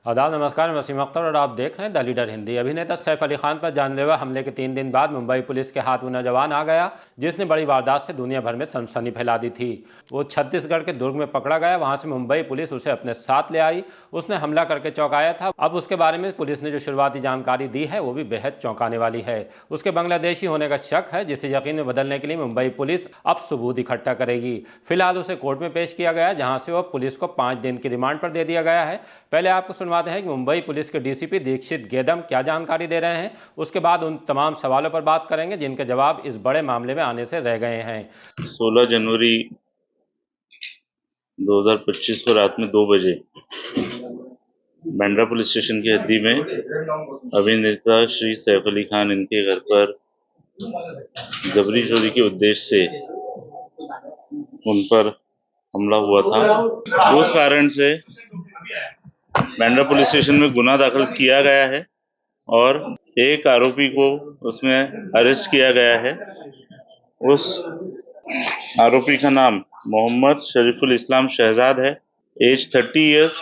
आदाब, नमस्कार। मैं वसीम अख्तर और आप देख रहे हैं द लीडर हिंदी। अभिनेता सैफ अली खान पर जानलेवा हमले के 3 दिन बाद मुंबई पुलिस के हाथ वो नौजवान आ गया जिसने बड़ी वारदात से दुनिया भर में सनसनी फैला दी थी। वो छत्तीसगढ़ के दुर्ग में पकड़ा गया, वहां से मुंबई पुलिस उसे अपने साथ ले आई। उसने हमला करके चौंकाया था। अब उसके बारे में पुलिस ने जो शुरुआती जानकारी दी है वो भी बेहद चौंकाने वाली है। उसके बांग्लादेशी होने का शक है, जिसे यकीन में बदलने के लिए मुंबई पुलिस अब सबूत इकट्ठा करेगी। फिलहाल उसे कोर्ट में पेश किया गया, जहां से वो पुलिस को 5 दिन की रिमांड पर दे दिया गया है। पहले आपको सुनवाते हैं कि मुंबई पुलिस के डीसीपी दीक्षित गेदम क्या जानकारी दे रहे हैं। उसके बाद उन तमाम सवालों पर बात करेंगे जिनके जवाब इस बड़े मामले में आने से रह गए हैं। 16 जनवरी 2025 को रात में 2 बजे बांद्रा पुलिस स्टेशन की हद्दी में अभिनेता श्री सैफ अली खान इनके घर पर जबरी चोरी के उद्देश्य से उन पर हमला हुआ था। उस कारण से बांद्रा पुलिस स्टेशन में गुना दाखिल किया गया है और एक आरोपी को उसमें अरेस्ट किया गया है। उस आरोपी का नाम मोहम्मद शरीफुल इस्लाम शहजाद है, एज 30 ईयर्स।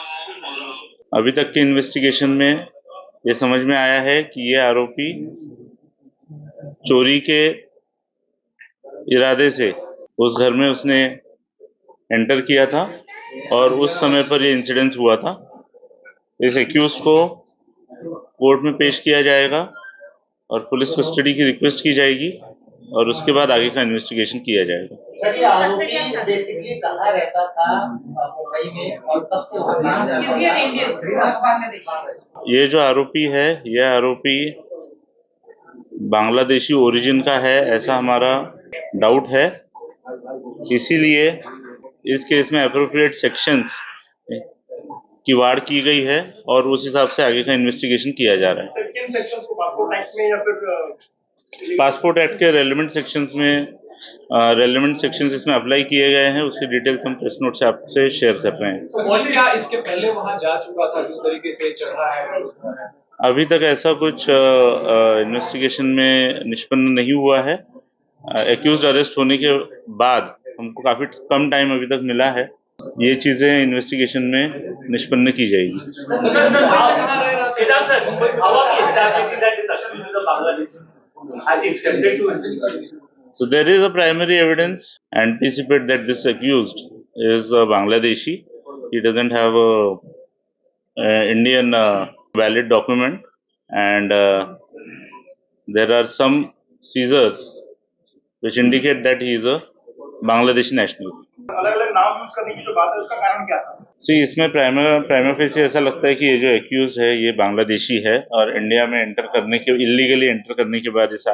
अभी तक के इन्वेस्टिगेशन में ये समझ में आया है कि ये आरोपी चोरी के इरादे से उस घर में उसने एंटर किया था और उस समय पर ये इंसिडेंस हुआ था। इस एक्यूज को कोर्ट में पेश किया जाएगा और पुलिस कस्टडी की रिक्वेस्ट की जाएगी और उसके बाद आगे का इन्वेस्टिगेशन किया जाएगा। सर, ये आरोपी बेसिकली कहाँ रहता था मुंबई में और कब से ये जो आरोपी है, यह आरोपी बांग्लादेशी ओरिजिन का है, ऐसा हमारा डाउट है। इसीलिए इस केस में एप्रोप्रिएट सेक्शंस की वाड़ की गई है और उस हिसाब से आगे का इन्वेस्टिगेशन किया जा रहा है। किन सेक्शंस को, पासपोर्ट एक्ट में या फिर पासपोर्ट एक्ट के रेलेवेंट सेक्शंस में रेलेवेंट सेक्शंस इसमें अप्लाई किए गए हैं। उसकी डिटेल्स हम प्रेस नोट से आपसे शेयर कर रहे हैं। और क्या इसके पहले वहां जा चुका था जिस तरीके से चढ़ा है? अभी तक ऐसा कुछ इन्वेस्टिगेशन में निष्पन्न नहीं हुआ है। एक्यूज्ड अरेस्ट होने के बाद हमको काफी कम टाइम अभी तक मिला है। ये चीजें इन्वेस्टिगेशन में निष्पन्न की जाएगी। So there is a primary evidence anticipate that this accused is a Bangladeshi. He doesn't have a Indian valid document, and there are some seizures which indicate that he is a Bangladeshi national. अलग-अलग नाम use करने की जो बात है उसका कारण क्या था? इसमें प्राइमा फेसी ऐसा लगता है कि ये जो एक्यूज है ये बांग्लादेशी है और इंडिया में एंटर करने के इलीगली एंटर करने के बाद इस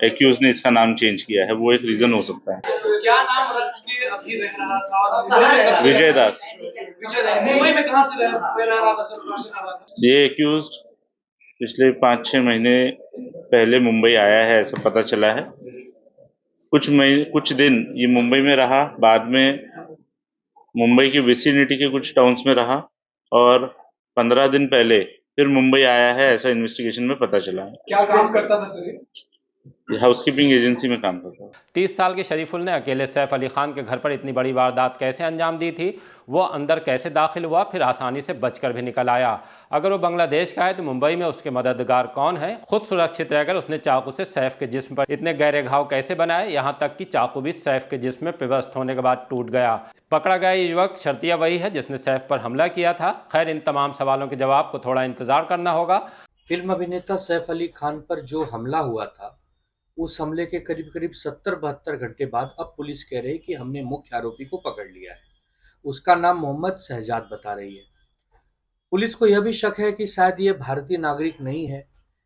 एक्यूज ने इसका नाम चेंज किया है। वो एक रीजन हो सकता है। क्या नाम रख के अभी रह रहा था और विजय दास। मुंबई में कहां से रह रहा था सर? ये एक्यूज पिछले 5-6 महीने पहले मुंबई आया है, ऐसा पता चला है। कुछ दिन ये मुंबई में रहा, बाद में मुंबई की विसिनिटी के कुछ टाउन्स में रहा और 15 दिन पहले फिर मुंबई आया है, ऐसा इन्वेस्टिगेशन में पता चला है। क्या काम करता था सर? हाउसकीपिंग एजेंसी में काम करता है। 30 साल के शरीफुल ने अकेले सैफ अली खान के घर पर इतनी बड़ी वारदात कैसे अंजाम दी थी, वो अंदर कैसे दाखिल हुआ, फिर आसानी से बचकर भी निकल आया। अगर वो बांग्लादेश का है तो मुंबई में उसके मददगार कौन है? खुद सुरक्षित रहकर उसने चाकू से सैफ के जिस्म पर इतने गहरे घाव कैसे बनाए, यहाँ तक कि चाकू भी सैफ के जिस्म में पिवस्त होने के बाद टूट गया। पकड़ा गया ये युवक शर्तिया वही है जिसने सैफ पर हमला किया था। खैर, इन तमाम सवालों के जवाब को थोड़ा इंतजार करना होगा। फिल्म अभिनेता सैफ अली खान पर जो हमला हुआ था, उस हमले के करीब 70-72 घंटे बाद अब पुलिस कह रही है कि हमने मुख्य आरोपी को पकड़ लिया है। उसका नाम मोहम्मद शहजाद बता रही है। पुलिस को यह भी शक है कि शायद ये भारतीय नागरिक नहीं है,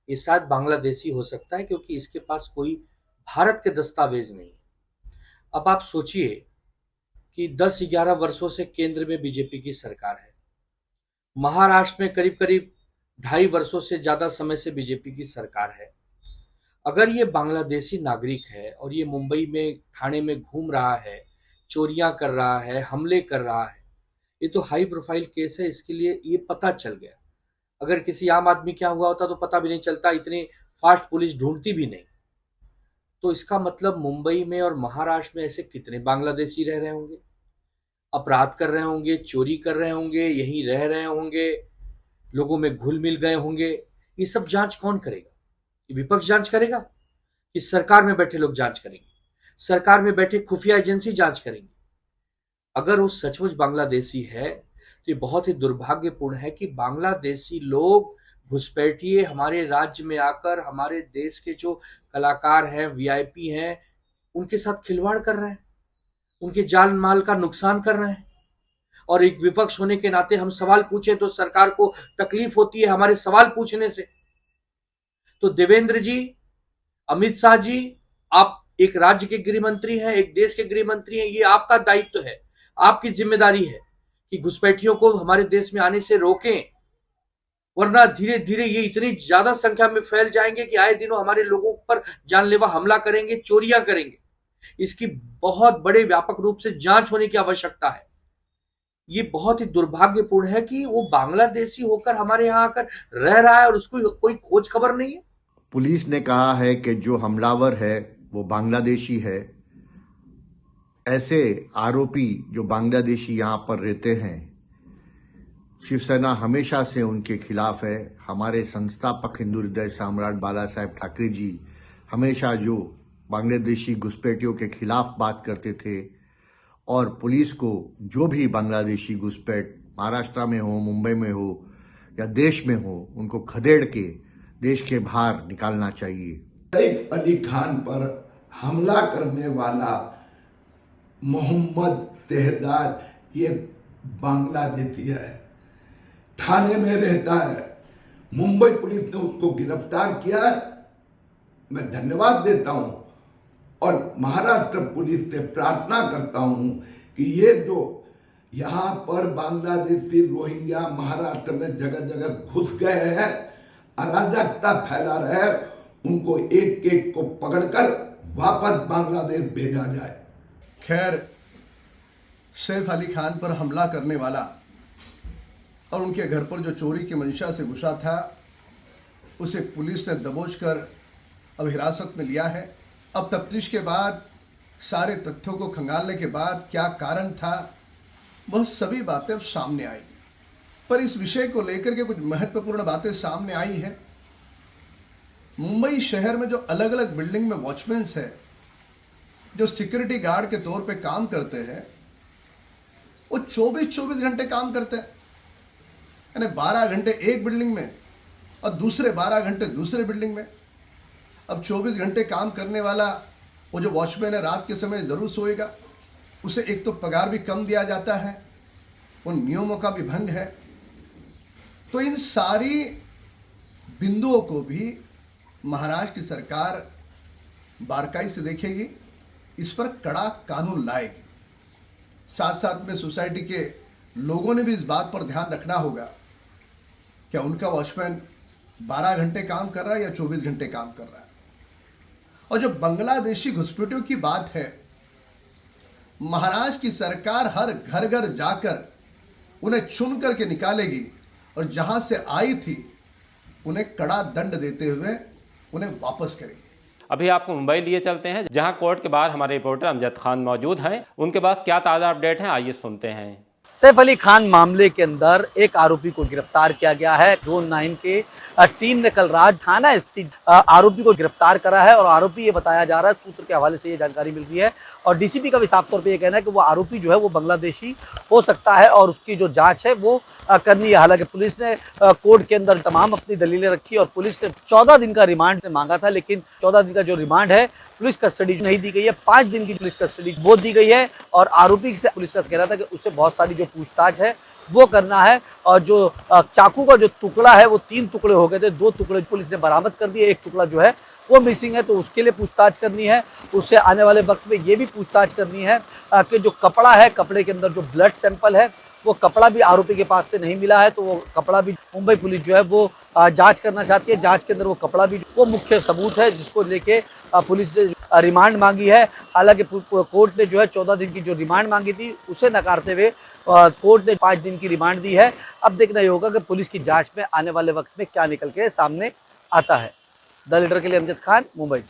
ये शायद बांग्लादेशी हो सकता है, क्योंकि इसके पास कोई भारत के दस्तावेज नहीं। अब आप सोचिए कि 10-11 वर्षों से केंद्र में बीजेपी की सरकार है, महाराष्ट्र में करीब करीब 2.5 वर्षों से ज्यादा समय से बीजेपी की सरकार है। अगर ये बांग्लादेशी नागरिक है और ये मुंबई में थाने में घूम रहा है, चोरियां कर रहा है, हमले कर रहा है, ये तो हाई प्रोफाइल केस है, इसके लिए ये पता चल गया। अगर किसी आम आदमी क्या हुआ होता तो पता भी नहीं चलता, इतनी फास्ट पुलिस ढूंढती भी नहीं। तो इसका मतलब मुंबई में और महाराष्ट्र में ऐसे कितने बांग्लादेशी रह रहे होंगे, अपराध कर रहे होंगे, चोरी कर रहे होंगे, यहीं रह रहे होंगे, लोगों में घुल मिल गए होंगे। ये सब जांच कौन करेगा? विपक्ष जांच करेगा कि सरकार में बैठे लोग जांच करेंगे? सरकार में बैठे खुफिया एजेंसी जांच करेंगे? अगर वो सचमुच बांग्लादेशी है तो ये बहुत ही दुर्भाग्यपूर्ण है कि बांग्लादेशी लोग घुसपैठिए हमारे राज्य में आकर हमारे देश के जो कलाकार हैं, वीआईपी हैं, उनके साथ खिलवाड़ कर रहे हैं, उनके जान माल का नुकसान कर रहे हैं। और एक विपक्ष होने के नाते हम सवाल पूछे तो सरकार को तकलीफ होती है हमारे सवाल पूछने से। तो देवेंद्र जी, अमित शाह जी, आप एक राज्य के गृह मंत्री हैं, एक देश के गृह मंत्री हैं, ये आपका दायित्व है, आपकी जिम्मेदारी है कि घुसपैठियों को हमारे देश में आने से रोकें, वरना धीरे धीरे ये इतनी ज्यादा संख्या में फैल जाएंगे कि आए दिनों हमारे लोगों पर जानलेवा हमला करेंगे, चोरियां करेंगे। इसकी बहुत बड़े व्यापक रूप से जांच होने की आवश्यकता है। ये बहुत ही दुर्भाग्यपूर्ण है कि वो बांग्लादेशी होकर हमारे यहाँ आकर रह रहा है और उसको कोई खोज खबर नहीं है। पुलिस ने कहा है कि जो हमलावर है वो बांग्लादेशी है। ऐसे आरोपी जो बांग्लादेशी यहाँ पर रहते हैं, शिवसेना हमेशा से उनके खिलाफ है। हमारे संस्थापक हिंदू हृदय सम्राट बाला साहेब ठाकरे जी हमेशा जो बांग्लादेशी घुसपैठियों के खिलाफ बात करते थे, और पुलिस को जो भी बांग्लादेशी घुसपैठ महाराष्ट्र में हो, मुंबई में हो या देश में हो, उनको खदेड़ के देश के बाहर निकालना चाहिए। सैफ अली खान पर हमला करने वाला मोहम्मद तेहदार ये बांग्लादेशी है, थाने में रहता है। मुंबई पुलिस ने उसको गिरफ्तार किया है, मैं धन्यवाद देता हूं। और महाराष्ट्र पुलिस से प्रार्थना करता हूं कि ये जो यहाँ पर बांग्लादेशी रोहिंग्या महाराष्ट्र में जगह जगह घुस गए हैं, अराजकता फैला रहे हैं, उनको एक एक को पकड़कर वापस बांग्लादेश भेजा जाए। खैर, सैफ अली खान पर हमला करने वाला और उनके घर पर जो चोरी की मंशा से घुसा था, उसे पुलिस ने दबोच कर अब हिरासत में लिया है। अब तफ्तीश के बाद, सारे तथ्यों को खंगालने के बाद क्या कारण था, वह सभी बातें अब सामने आएगी। पर इस विषय को लेकर के कुछ महत्वपूर्ण बातें सामने आई हैं। मुंबई शहर में जो अलग अलग बिल्डिंग में वॉचमैन्स है, जो सिक्योरिटी गार्ड के तौर पे काम करते हैं, वो 24-24 घंटे काम करते हैं। यानी 12 घंटे एक बिल्डिंग में और दूसरे 12 घंटे दूसरे बिल्डिंग में। अब 24 घंटे काम करने वाला वो जो वॉचमैन है, रात के समय ज़रूर सोएगा। उसे एक तो पगार भी कम दिया जाता है, उन नियमों का भी भंग है। तो इन सारी बिंदुओं को भी महाराष्ट्र की सरकार बारकाई से देखेगी, इस पर कड़ा कानून लाएगी। साथ साथ में सोसाइटी के लोगों ने भी इस बात पर ध्यान रखना होगा, क्या उनका वॉचमैन 12 घंटे काम कर रहा है या 24 घंटे काम कर रहा है। और जो बांग्लादेशी घुसपैठियों की बात है, महाराष्ट्र की सरकार हर घर घर जाकर उन्हें चुन करके निकालेगी और जहां से आई थी उन्हें कड़ा दंड देते हुए उन्हें वापस करेगी। अभी आपको मुंबई लिए चलते हैं, जहां कोर्ट के बाहर हमारे रिपोर्टर अमजद खान मौजूद हैं। उनके पास क्या ताज़ा अपडेट है, आइए सुनते हैं। सैफ अली खान मामले के अंदर एक आरोपी को गिरफ्तार किया गया है। जोन 9 के टीम ने कल रात थाना स्थित आरोपी को गिरफ्तार करा है और आरोपी ये बताया जा रहा है, सूत्र के हवाले से ये जानकारी मिल रही है और डीसीपी का भी साफ तौर पे ये कहना है कि वो आरोपी जो है वो बांग्लादेशी हो सकता है और उसकी जो जांच है वो करनी है। हालांकि पुलिस ने कोर्ट के अंदर तमाम अपनी दलीलें रखी और पुलिस ने 14 दिन का रिमांड मांगा था, लेकिन 14 दिन का जो रिमांड है पुलिस कस्टडी नहीं दी गई है, 5 दिन की पुलिस कस्टडी वो दी गई है। और आरोपी से पुलिस का कहना था कि उससे बहुत सारी जो पूछताछ है वो करना है। और जो चाकू का जो टुकड़ा है वो 3 टुकड़े हो गए थे, 2 टुकड़े पुलिस ने बरामद कर दिए, 1 टुकड़ा जो है वो मिसिंग है, तो उसके लिए पूछताछ करनी है। उससे आने वाले वक्त में ये भी पूछताछ करनी है कि जो कपड़ा है, कपड़े के अंदर जो ब्लड सैंपल है, वो कपड़ा भी आरोपी के पास से नहीं मिला है, तो वो कपड़ा भी मुंबई पुलिस जो है वो जांच करना चाहती है। जांच के अंदर वो कपड़ा भी वो मुख्य सबूत है जिसको लेके पुलिस ने रिमांड मांगी है। हालांकि कोर्ट ने जो है 14 दिन की जो रिमांड मांगी थी उसे नकारते हुए कोर्ट ने 5 दिन की रिमांड दी है। अब देखना ही होगा कि पुलिस की जांच में आने वाले वक्त में क्या निकल के सामने आता है। द लीडर के लिए अमजद खान, मुंबई।